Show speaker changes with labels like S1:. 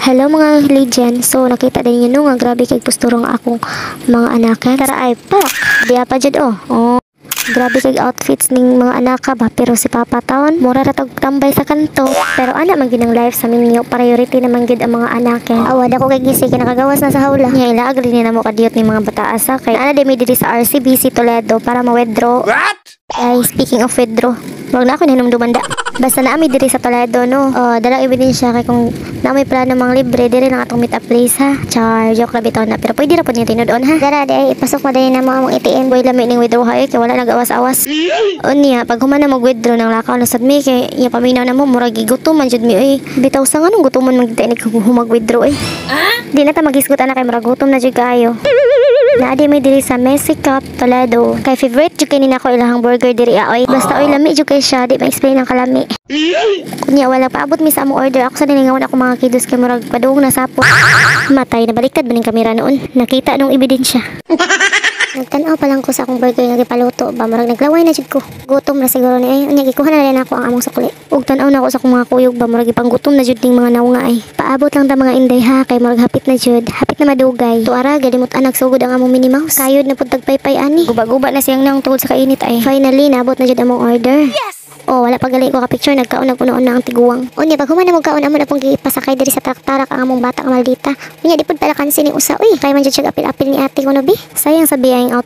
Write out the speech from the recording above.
S1: Hello mga legend. So nakita din niyo nga grabe kay posturong akong mga anak. Tara ay pak. Diya pa jud oh. Grabe kay outfits ning mga anak ba, pero si Papa Taon mura ra tag tambay sa kanto. Pero ana man gid ang life sa minyo, priority naman gid ang mga anak. Awad ako kay gisi kinakagawas na sa hawla. Nya ila agri ni namo kadiyot ni mga bataas sa kay ana demi diri sa RCBC Toledo para ma-withdraw. What? Ay, speaking of withdraw, wag na ako hinumduman da. Basta naami diri sa Toledo no. Dala ebidensya kay kung na may plano mang libre diri lang atong meet up place ha. Char, joke ra bitaw na pero pwede ra pud niya tinud-on ha. Dara day ipasok mo dali na mo among ATM boy lami ning withdraw hay kay wala nag-awas-awas. Unya pag humana mo withdraw nang lakaw na sad mi kay iya paminaw na mo murag gigutom man jud mi oy. Bitaw sa nganong gutomon man kita ni humag withdraw eh. Di na ta magisgot ana kay murag gutom na jud kayo. Naadi may diri sa Messi Cup Toledo. Kay favorite jud kay nina ko ilahang burger diri aoy. Basta oy lami jud kay siya, di ma-explain ang kalami. Kunya wala paabot mi sa among order. Ako sa nilingawan ako mga kidos kay murag padung na sapo. Matay na baliktad baning kamera noon. Nakita nung ebidensya. Nagtanaw pa lang ko sa akong burger nga gipaluto ba murag naglaway na jud ko. Gutom na siguro ni ay unya gikuha na rin ako ang among sukli. Ug tan-aw na ako sa akong mga kuyog ba murag ipanggutom na jud ning mga nawnga ay. Paabot lang ta mga inday ha kay murag hapit na jud, hapit na madugay. Tuara galimot anak sugod ang among Minnie Mouse. Kayod na pud tagpaypay ani. Guba-guba na siyang nang tungod sa kainit ay. Finally naabot na jud among order. Yes. Wala pa gali ko ka picture nagkaon nagpunoon na ang tiguang. Unya pag humana mo kaon amo na pong gipasakay diri sa traktarak ang among bata nga maldita. Unya di pud pala kansi ni usa uy. Kay man jud siya apil-apil ni ate ko no bi. Sayang sa biyayang out